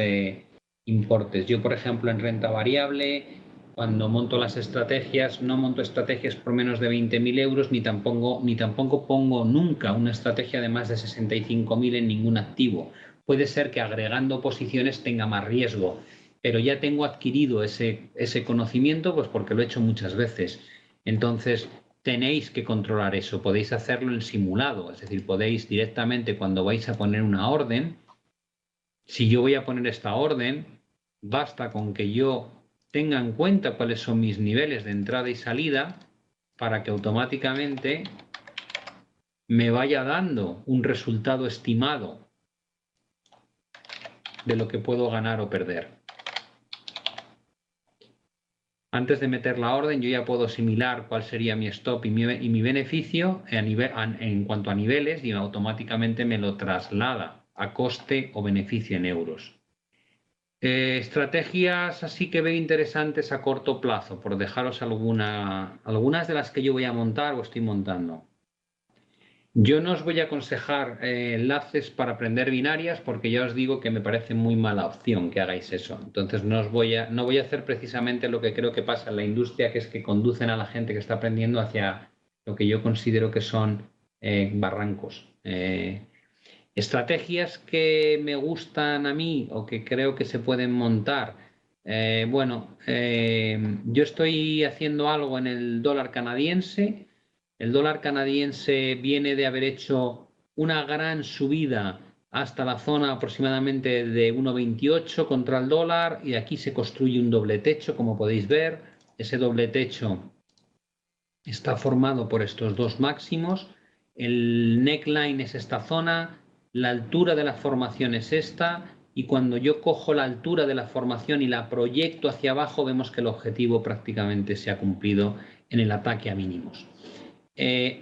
importes. Yo, por ejemplo, en renta variable, cuando monto las estrategias, no monto estrategias por menos de 20.000 euros, ni tampoco pongo nunca una estrategia de más de 65.000 en ningún activo. Puede ser que agregando posiciones tenga más riesgo, pero ya tengo adquirido ese conocimiento, pues porque lo he hecho muchas veces. Entonces, tenéis que controlar eso. Podéis hacerlo en simulado, es decir, podéis directamente, cuando vais a poner una orden, si yo voy a poner esta orden, basta con que yo tenga en cuenta cuáles son mis niveles de entrada y salida para que automáticamente me vaya dando un resultado estimado de lo que puedo ganar o perder. Antes de meter la orden, yo ya puedo asimilar cuál sería mi stop y mi beneficio en cuanto a niveles, y automáticamente me lo traslada a coste o beneficio en euros. Estrategias así que veo interesantes a corto plazo, por dejaros algunas de las que yo voy a montar o estoy montando. Yo no os voy a aconsejar enlaces para aprender binarias, porque ya os digo que me parece muy mala opción que hagáis eso. Entonces no voy a hacer precisamente lo que creo que pasa en la industria, que es que conducen a la gente que está aprendiendo hacia lo que yo considero que son barrancos. Estrategias que me gustan a mí o que creo que se pueden montar. Yo estoy haciendo algo en el dólar canadiense. El dólar canadiense viene de haber hecho una gran subida hasta la zona aproximadamente de 1,28 contra el dólar, y aquí se construye un doble techo, como podéis ver. Ese doble techo está formado por estos dos máximos. El neckline es esta zona, la altura de la formación es esta, y cuando yo cojo la altura de la formación y la proyecto hacia abajo, vemos que el objetivo prácticamente se ha cumplido en el ataque a mínimos.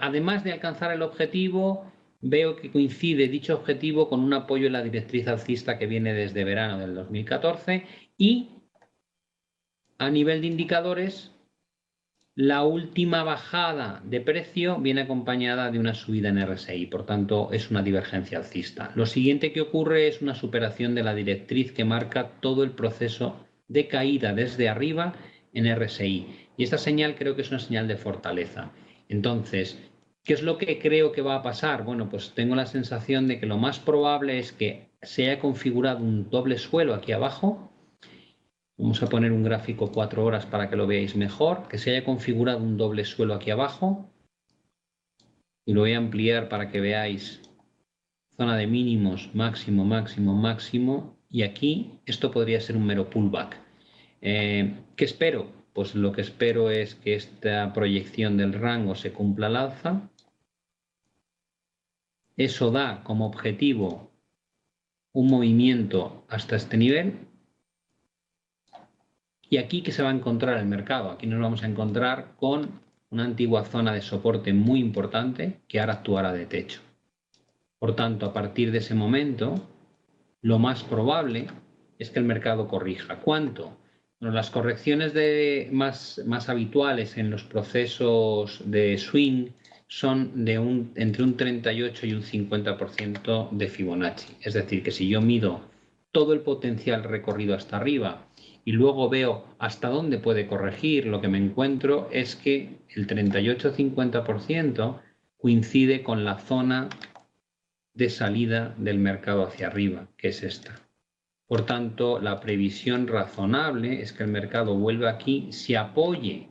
Además de alcanzar el objetivo, veo que coincide dicho objetivo con un apoyo en la directriz alcista que viene desde verano del 2014, y a nivel de indicadores, la última bajada de precio viene acompañada de una subida en RSI, por tanto es una divergencia alcista. Lo siguiente que ocurre es una superación de la directriz que marca todo el proceso de caída desde arriba en RSI, y esta señal creo que es una señal de fortaleza. Entonces, ¿Qué es lo que creo que va a pasar? Bueno, pues tengo la sensación de que lo más probable es que se haya configurado un doble suelo aquí abajo. Vamos a poner un gráfico 4 horas para que lo veáis mejor. Que se haya configurado un doble suelo aquí abajo. Y lo voy a ampliar para que veáis zona de mínimos, máximo, máximo, máximo. Y aquí esto podría ser un mero pullback. ¿Qué espero? Pues lo que espero es que esta proyección del rango se cumpla al alza. Eso da como objetivo un movimiento hasta este nivel. Y aquí, ¿qué se va a encontrar el mercado? Aquí nos vamos a encontrar con una antigua zona de soporte muy importante que ahora actuará de techo. Por tanto, a partir de ese momento, lo más probable es que el mercado corrija. ¿Cuánto? Bueno, las correcciones más habituales en los procesos de swing son de entre un 38 y un 50% de Fibonacci. Es decir, que si yo mido todo el potencial recorrido hasta arriba y luego veo hasta dónde puede corregir, lo que me encuentro es que el 38-50% coincide con la zona de salida del mercado hacia arriba, que es esta. Por tanto, la previsión razonable es que el mercado vuelva aquí, se apoye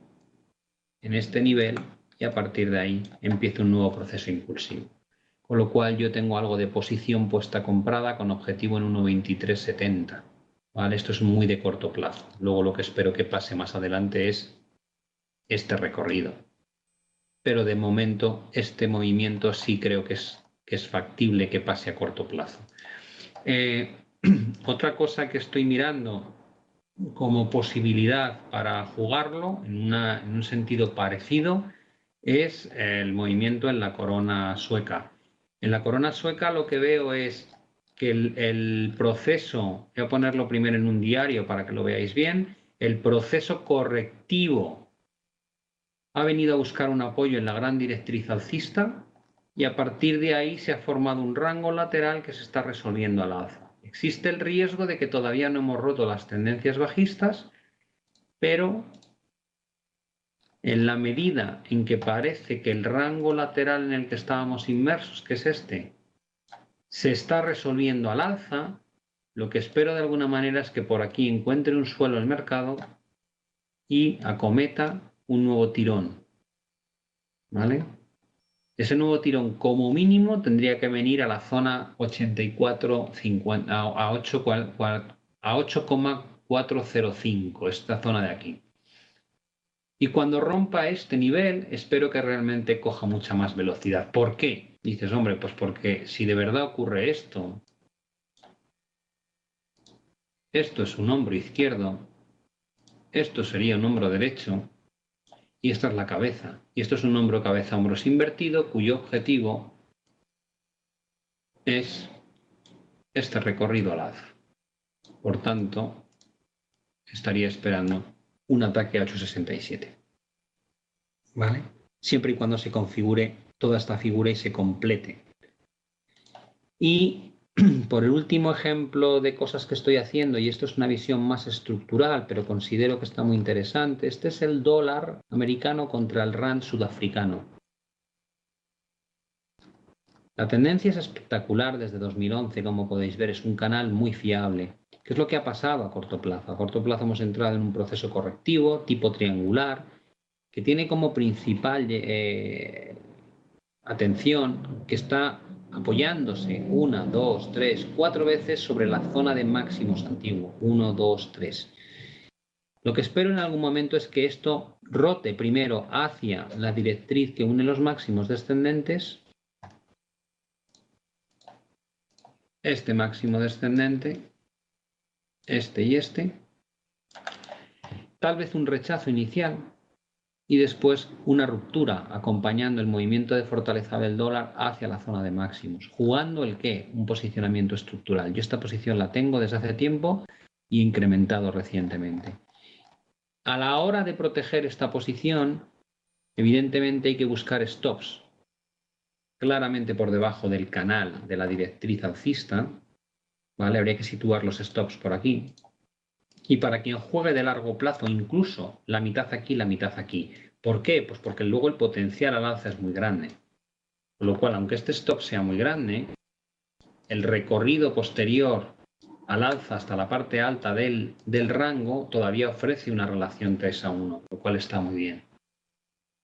en este nivel y a partir de ahí empiece un nuevo proceso impulsivo. Con lo cual yo tengo algo de posición puesta comprada con objetivo en 1,2370. ¿Vale? Esto es muy de corto plazo. Luego lo que espero que pase más adelante es este recorrido. Pero de momento este movimiento sí creo que es factible que pase a corto plazo. Otra cosa que estoy mirando como posibilidad para jugarlo en un sentido parecido es el movimiento en la corona sueca. En la corona sueca lo que veo es que el proceso, voy a ponerlo primero en un diario para que lo veáis bien, el proceso correctivo ha venido a buscar un apoyo en la gran directriz alcista y a partir de ahí se ha formado un rango lateral que se está resolviendo al alza. Existe el riesgo de que todavía no hemos roto las tendencias bajistas, pero en la medida en que parece que el rango lateral en el que estábamos inmersos, que es este, se está resolviendo al alza, lo que espero de alguna manera es que por aquí encuentre un suelo el mercado y acometa un nuevo tirón. ¿Vale? Ese nuevo tirón como mínimo tendría que venir a la zona 84,50 a 8,405, esta zona de aquí. Y cuando rompa este nivel, espero que realmente coja mucha más velocidad. ¿Por qué? Dices, hombre, pues porque si de verdad ocurre esto, esto es un hombro izquierdo, esto sería un hombro derecho, y esta es la cabeza. Y esto es un hombro, cabeza, hombros invertido, cuyo objetivo es este recorrido al alza. Por tanto, estaría esperando un ataque a 8,67. ¿Vale? Siempre y cuando se configure toda esta figura y se complete. Y por el último ejemplo de cosas que estoy haciendo, y esto es una visión más estructural, pero considero que está muy interesante, este es el dólar americano contra el rand sudafricano. La tendencia es espectacular desde 2011, como podéis ver, es un canal muy fiable. ¿Qué es lo que ha pasado a corto plazo? A corto plazo hemos entrado en un proceso correctivo tipo triangular que tiene como principal atención que está apoyándose 1, 2, 3, 4 veces sobre la zona de máximos antiguo. 1, 2, 3. Lo que espero en algún momento es que esto rote primero hacia la directriz que une los máximos descendentes, este máximo descendente, este y este, tal vez un rechazo inicial y después una ruptura acompañando el movimiento de fortaleza del dólar hacia la zona de máximos. ¿Jugando el qué? Un posicionamiento estructural. Yo esta posición la tengo desde hace tiempo y he incrementado recientemente. A la hora de proteger esta posición, evidentemente hay que buscar stops claramente por debajo del canal de la directriz alcista, ¿vale? Habría que situar los stops por aquí. Y para quien juegue de largo plazo, incluso la mitad aquí, la mitad aquí. ¿Por qué? Pues porque luego el potencial al alza es muy grande. Con lo cual, aunque este stop sea muy grande, el recorrido posterior al alza hasta la parte alta del rango todavía ofrece una relación 3-1, lo cual está muy bien.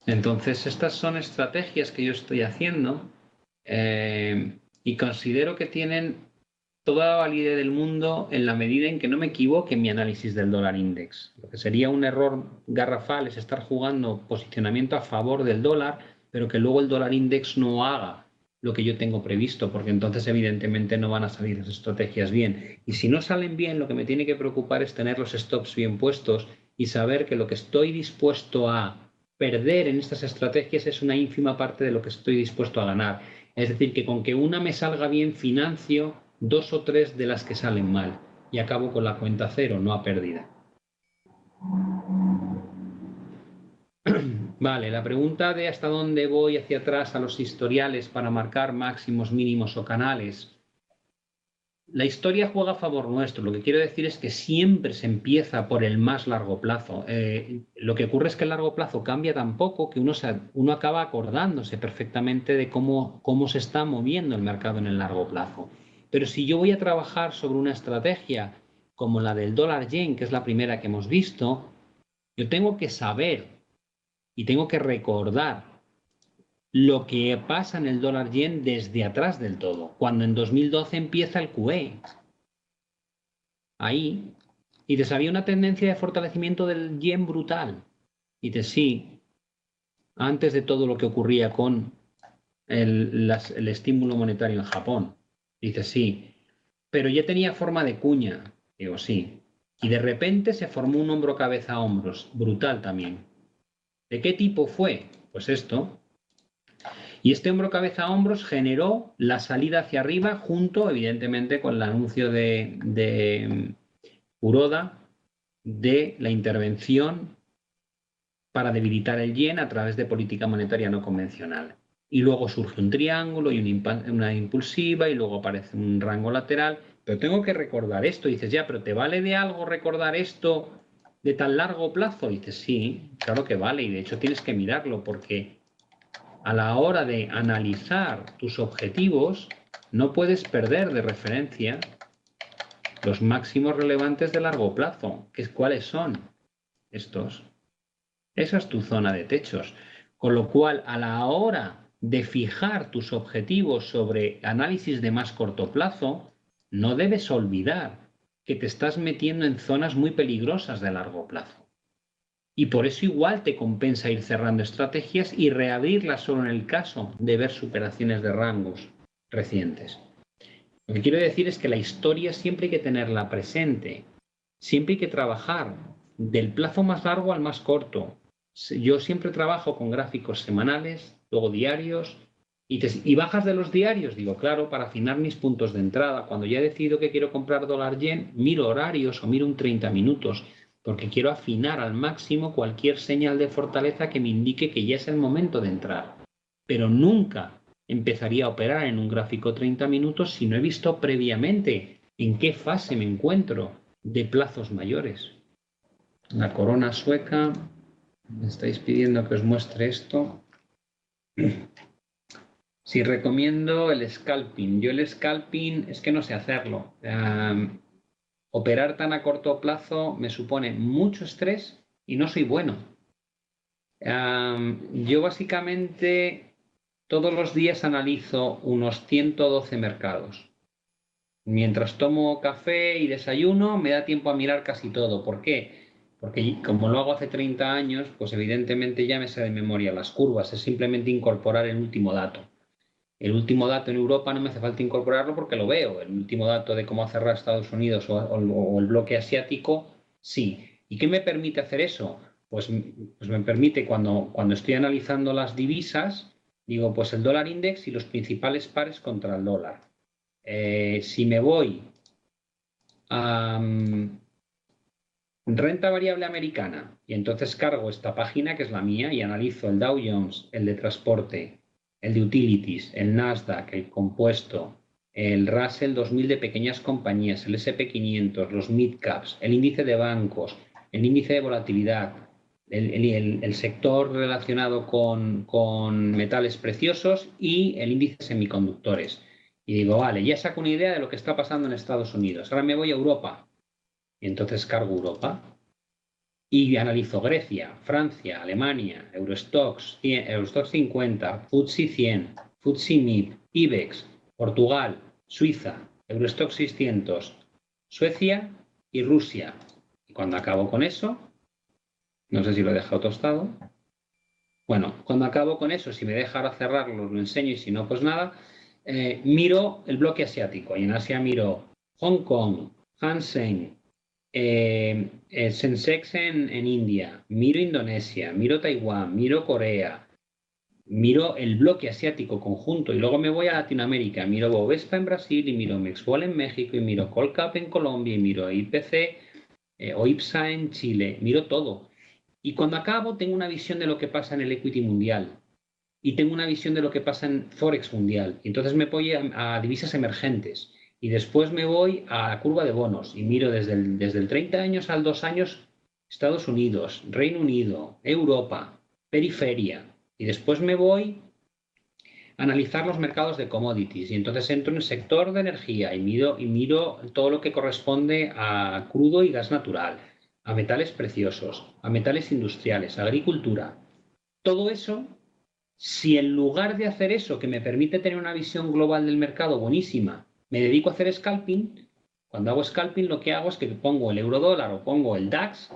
Entonces, estas son estrategias que yo estoy haciendo y considero que tienen toda la validez del mundo en la medida en que no me equivoque en mi análisis del dólar index. Lo que sería un error garrafal es estar jugando posicionamiento a favor del dólar, pero que luego el dólar index no haga lo que yo tengo previsto, porque entonces evidentemente no van a salir las estrategias bien. Y si no salen bien, lo que me tiene que preocupar es tener los stops bien puestos y saber que lo que estoy dispuesto a perder en estas estrategias es una ínfima parte de lo que estoy dispuesto a ganar. Es decir, que con que una me salga bien, financio 2 o 3 de las que salen mal y acabo con la cuenta cero, no a pérdida. Vale, la pregunta de hasta dónde voy hacia atrás a los historiales para marcar máximos, mínimos o canales. La historia juega a favor nuestro. Lo que quiero decir es que siempre se empieza por el más largo plazo. Lo que ocurre es que el largo plazo cambia tan poco que uno acaba acordándose perfectamente de cómo se está moviendo el mercado en el largo plazo. Pero si yo voy a trabajar sobre una estrategia como la del dólar yen, que es la primera que hemos visto, yo tengo que saber y tengo que recordar lo que pasa en el dólar yen desde atrás del todo, cuando en 2012 empieza el QE. Ahí, y dices, había una tendencia de fortalecimiento del yen brutal. Y dices, sí, antes de todo lo que ocurría con el estímulo monetario en Japón. Dices, sí, pero ya tenía forma de cuña. Digo, sí. Y de repente se formó un hombro cabeza a hombros, brutal también. ¿De qué tipo fue? Pues esto. Y este hombro cabeza a hombros generó la salida hacia arriba junto, evidentemente, con el anuncio de Kuroda de la intervención para debilitar el yen a través de política monetaria no convencional. Y luego surge un triángulo y una impulsiva y luego aparece un rango lateral. Pero tengo que recordar esto. Y dices, ya, pero ¿te vale de algo recordar esto de tan largo plazo? Y dices, sí, claro que vale. Y de hecho tienes que mirarlo porque a la hora de analizar tus objetivos no puedes perder de referencia los máximos relevantes de largo plazo. ¿Cuáles son? Estos. Esa es tu zona de techos. Con lo cual, a la hora de fijar tus objetivos sobre análisis de más corto plazo, no debes olvidar que te estás metiendo en zonas muy peligrosas de largo plazo. Y por eso igual te compensa ir cerrando estrategias y reabrirlas solo en el caso de ver superaciones de rangos recientes. Lo que quiero decir es que la historia siempre hay que tenerla presente. Siempre hay que trabajar del plazo más largo al más corto. Yo siempre trabajo con gráficos semanales, luego diarios, y bajas de los diarios, digo, claro, para afinar mis puntos de entrada. Cuando ya he decidido que quiero comprar dólar yen, miro horarios o miro un 30 minutos, porque quiero afinar al máximo cualquier señal de fortaleza que me indique que ya es el momento de entrar. Pero nunca empezaría a operar en un gráfico 30 minutos si no he visto previamente en qué fase me encuentro de plazos mayores. La corona sueca, me estáis pidiendo que os muestre esto. Si recomiendo el scalping. Yo el scalping es que no sé hacerlo. Operar tan a corto plazo me supone mucho estrés y no soy bueno. Yo básicamente todos los días analizo unos 112 mercados. Mientras tomo café y desayuno, me da tiempo a mirar casi todo. ¿Por qué? Porque como lo hago hace 30 años, pues evidentemente ya me sé de memoria las curvas. Es simplemente incorporar el último dato. El último dato en Europa no me hace falta incorporarlo porque lo veo. El último dato de cómo ha cerrado Estados Unidos o el bloque asiático, sí. ¿Y qué me permite hacer eso? Pues me permite cuando estoy analizando las divisas, digo, pues el dólar index y los principales pares contra el dólar. Si me voy a renta variable americana y entonces cargo esta página que es la mía y analizo el Dow Jones, el de transporte, el de utilities, el Nasdaq, el compuesto, el Russell 2000 de pequeñas compañías, el S&P 500, los mid caps, el índice de bancos, el índice de volatilidad, el sector relacionado con metales preciosos y el índice de semiconductores. Y digo, vale, ya saco una idea de lo que está pasando en Estados Unidos. Ahora me voy a Europa. Y entonces cargo Europa. Y analizo Grecia, Francia, Alemania, Eurostoxx, Eurostoxx 50, FTSE 100, FTSE MIB, IBEX, Portugal, Suiza, Eurostoxx 600, Suecia y Rusia. Y cuando acabo con eso, no sé si lo he dejado tostado. Bueno, cuando acabo con eso, si me deja ahora cerrarlo, lo enseño y si no, pues nada. Miro el bloque asiático y en Asia miro Hong Kong, Hang Seng, el Sensex en India, miro Indonesia, miro Taiwán, miro Corea, miro el bloque asiático conjunto y luego me voy a Latinoamérica, miro Bovespa en Brasil y miro Mexwall en México y miro Colcap en Colombia y miro IPC o IPSA en Chile, miro todo. Y cuando acabo tengo una visión de lo que pasa en el equity mundial y tengo una visión de lo que pasa en Forex mundial. Y entonces me voy a divisas emergentes y después me voy a la curva de bonos y miro desde el 30 años al 2 años Estados Unidos, Reino Unido, Europa, periferia. Y después me voy a analizar los mercados de commodities y entonces entro en el sector de energía y miro todo lo que corresponde a crudo y gas natural, a metales preciosos, a metales industriales, a agricultura. Todo eso, si en lugar de hacer eso, que me permite tener una visión global del mercado buenísima, me dedico a hacer scalping, cuando hago scalping lo que hago es que pongo el eurodólar o pongo el DAX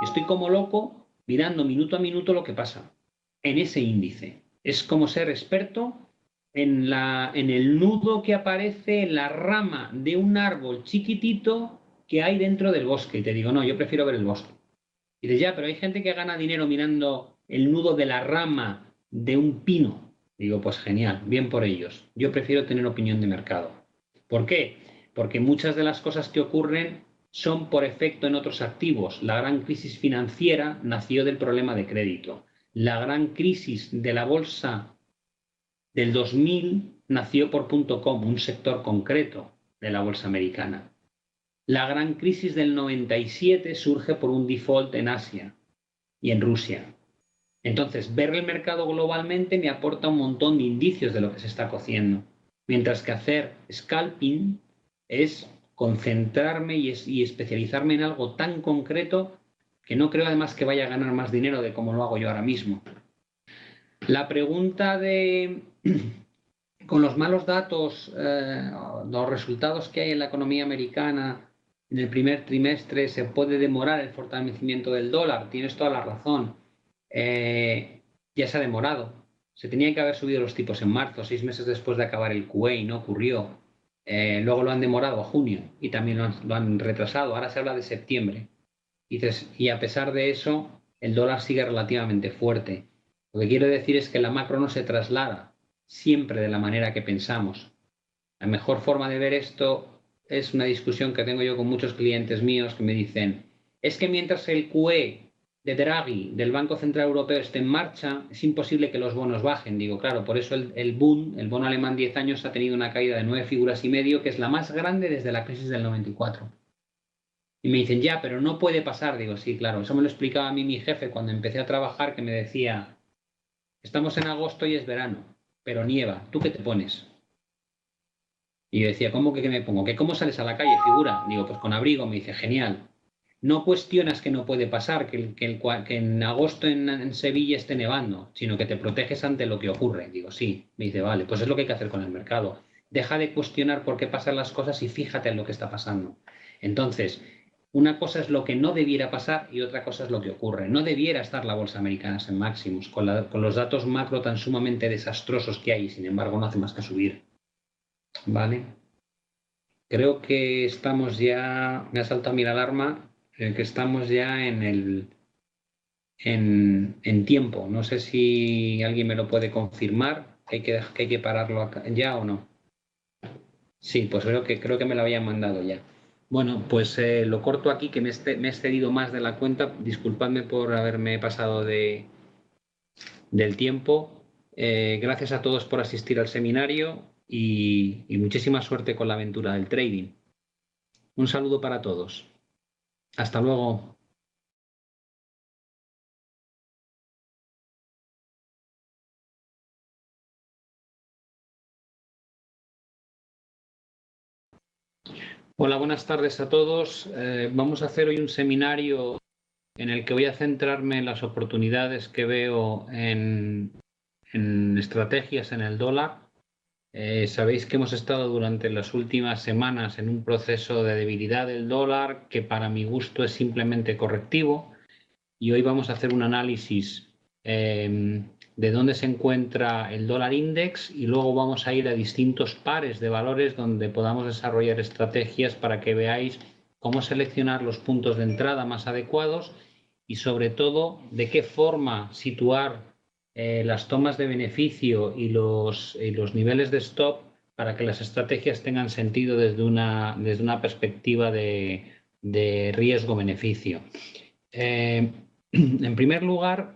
y estoy como loco mirando minuto a minuto lo que pasa en ese índice. Es como ser experto en el nudo que aparece en la rama de un árbol chiquitito que hay dentro del bosque. Y te digo, no, yo prefiero ver el bosque. Y dices, ya, pero hay gente que gana dinero mirando el nudo de la rama de un pino. Digo, pues genial, bien por ellos. Yo prefiero tener opinión de mercado. ¿Por qué? Porque muchas de las cosas que ocurren son por efecto en otros activos. La gran crisis financiera nació del problema de crédito. La gran crisis de la bolsa del 2000 nació por .com, un sector concreto de la bolsa americana. La gran crisis del 97 surge por un default en Asia y en Rusia. Entonces, ver el mercado globalmente me aporta un montón de indicios de lo que se está cociendo, mientras que hacer scalping es concentrarme y especializarme en algo tan concreto que no creo además que vaya a ganar más dinero de como lo hago yo ahora mismo. La pregunta de con los malos datos, los resultados que hay en la economía americana en el primer trimestre, se puede demorar el fortalecimiento del dólar. Tienes toda la razón. Ya se ha demorado. Se tenían que haber subido los tipos en marzo, 6 meses después de acabar el QE, y no ocurrió. Luego lo han demorado a junio y también lo han retrasado. Ahora se habla de septiembre. Y a pesar de eso, el dólar sigue relativamente fuerte. Lo que quiero decir es que la macro no se traslada siempre de la manera que pensamos. La mejor forma de ver esto es una discusión que tengo yo con muchos clientes míos que me dicen, es que mientras el QE de Draghi, del Banco Central Europeo, esté en marcha, es imposible que los bonos bajen. Digo, claro, por eso el boom, el bono alemán 10 años, ha tenido una caída de 9 figuras y medio, que es la más grande desde la crisis del 94. Y me dicen, ya, pero no puede pasar. Digo, sí, claro, eso me lo explicaba a mí mi jefe cuando empecé a trabajar, que me decía, estamos en agosto y es verano, pero nieva, ¿tú qué te pones? Y yo decía, ¿cómo que qué me pongo? ¿Que cómo sales a la calle, figura? Digo, pues con abrigo. Me dice, genial. No cuestionas que no puede pasar, que en agosto en Sevilla esté nevando, sino que te proteges ante lo que ocurre. Digo, sí. Me dice, vale, pues es lo que hay que hacer con el mercado. Deja de cuestionar por qué pasan las cosas y fíjate en lo que está pasando. Entonces, una cosa es lo que no debiera pasar y otra cosa es lo que ocurre. No debiera estar la bolsa americana en máximos, con los datos macro tan sumamente desastrosos que hay y sin embargo no hace más que subir. ¿Vale? Creo que estamos ya, me ha saltado mi alarma, que estamos ya en tiempo. No sé si alguien me lo puede confirmar, que hay que pararlo acá, ya o no. Sí, pues creo que me lo habían mandado ya. Bueno, pues lo corto aquí, que me he excedido más de la cuenta. Disculpadme por haberme pasado del tiempo. Gracias a todos por asistir al seminario y muchísima suerte con la aventura del trading. Un saludo para todos. Hasta luego. Hola, buenas tardes a todos. Vamos a hacer hoy un seminario en el que voy a centrarme en las oportunidades que veo en estrategias en el dólar. Sabéis que hemos estado durante las últimas semanas en un proceso de debilidad del dólar que para mi gusto es simplemente correctivo, y hoy vamos a hacer un análisis de dónde se encuentra el dólar index, y luego vamos a ir a distintos pares de valores donde podamos desarrollar estrategias para que veáis cómo seleccionar los puntos de entrada más adecuados y sobre todo de qué forma situar las tomas de beneficio y los niveles de stop para que las estrategias tengan sentido desde una perspectiva de riesgo-beneficio. En primer lugar,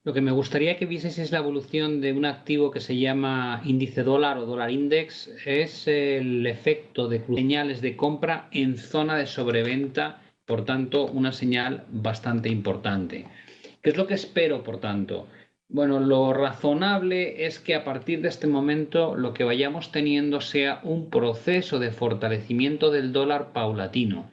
lo que me gustaría que vieseis es la evolución de un activo que se llama índice dólar o dólar index. Es el efecto de señales de compra en zona de sobreventa, por tanto, una señal bastante importante. ¿Qué es lo que espero, por tanto? Bueno, lo razonable es que a partir de este momento lo que vayamos teniendo sea un proceso de fortalecimiento del dólar paulatino.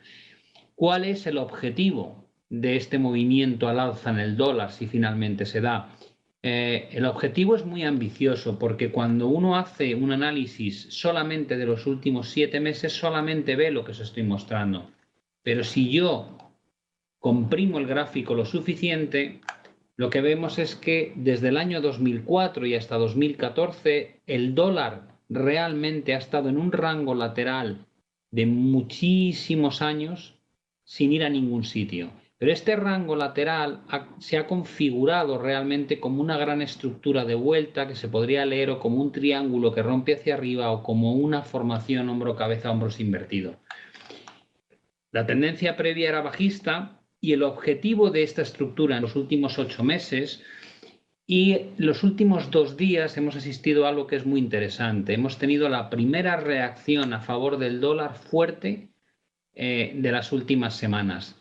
¿Cuál es el objetivo de este movimiento al alza en el dólar si finalmente se da? El objetivo es muy ambicioso porque cuando uno hace un análisis solamente de los últimos 7 meses, solamente ve lo que os estoy mostrando. Pero si yo comprimo el gráfico lo suficiente, lo que vemos es que desde el año 2004 y hasta 2014 el dólar realmente ha estado en un rango lateral de muchísimos años sin ir a ningún sitio. Pero este rango lateral se ha configurado realmente como una gran estructura de vuelta que se podría leer o como un triángulo que rompe hacia arriba o como una formación hombro-cabeza, hombros invertido. La tendencia previa era bajista y el objetivo de esta estructura en los últimos 8 meses y los últimos 2 días hemos asistido a algo que es muy interesante. Hemos tenido la primera reacción a favor del dólar fuerte de las últimas semanas.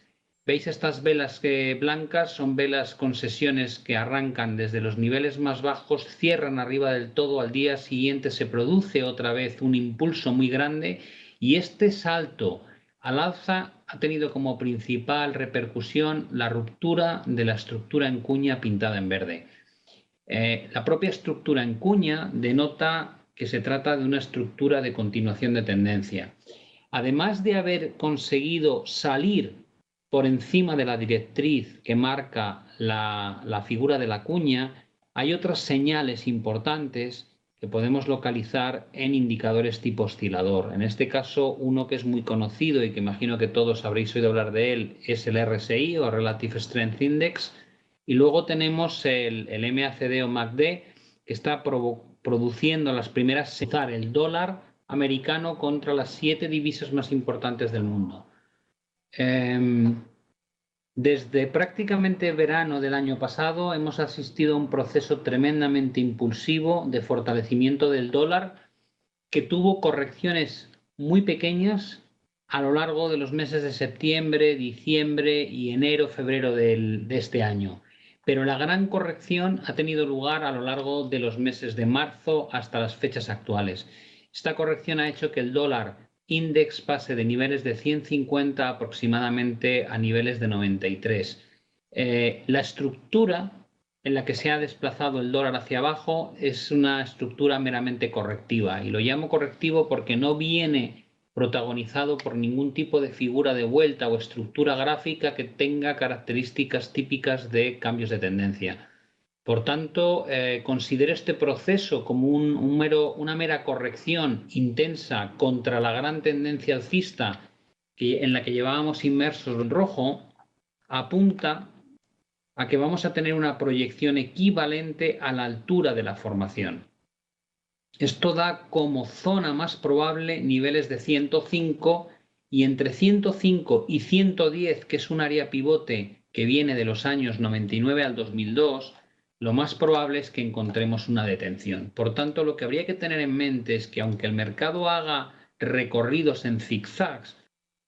¿Veis estas velas blancas? Son velas con sesiones que arrancan desde los niveles más bajos, cierran arriba del todo, al día siguiente se produce otra vez un impulso muy grande y este salto al alza ha tenido como principal repercusión la ruptura de la estructura en cuña pintada en verde. La propia estructura en cuña denota que se trata de una estructura de continuación de tendencia. Además de haber conseguido salir por encima de la directriz que marca la figura de la cuña, hay otras señales importantes que podemos localizar en indicadores tipo oscilador. En este caso, uno que es muy conocido y que imagino que todos habréis oído hablar de él es el RSI o Relative Strength Index, y luego tenemos el MACD o MACD, que está produciendo las primeras el dólar americano contra las 7 divisas más importantes del mundo. Desde prácticamente verano del año pasado hemos asistido a un proceso tremendamente impulsivo de fortalecimiento del dólar que tuvo correcciones muy pequeñas a lo largo de los meses de septiembre, diciembre y enero, febrero de este año. Pero la gran corrección ha tenido lugar a lo largo de los meses de marzo hasta las fechas actuales. Esta corrección ha hecho que el dólar index pase de niveles de 150 aproximadamente a niveles de 93. La estructura en la que se ha desplazado el dólar hacia abajo es una estructura meramente correctiva, y lo llamo correctivo porque no viene protagonizado por ningún tipo de figura de vuelta o estructura gráfica que tenga características típicas de cambios de tendencia. Por tanto, considero este proceso como una mera corrección intensa contra la gran tendencia alcista en la que llevábamos inmersos en rojo. Apunta a que vamos a tener una proyección equivalente a la altura de la formación. Esto da como zona más probable niveles de 105, y entre 105 y 110, que es un área pivote que viene de los años 99 al 2002, lo más probable es que encontremos una detención. Por tanto, lo que habría que tener en mente es que aunque el mercado haga recorridos en zigzags,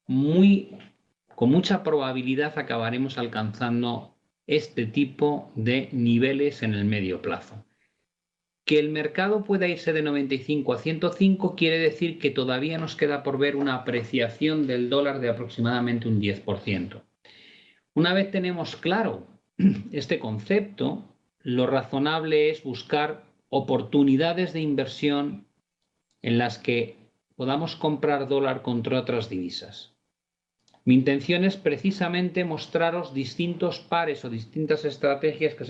con mucha probabilidad acabaremos alcanzando este tipo de niveles en el medio plazo. Que el mercado pueda irse de 95 a 105 quiere decir que todavía nos queda por ver una apreciación del dólar de aproximadamente un 10%. Una vez tenemos claro este concepto, lo razonable es buscar oportunidades de inversión en las que podamos comprar dólar contra otras divisas. Mi intención es precisamente mostraros distintos pares o distintas estrategias que se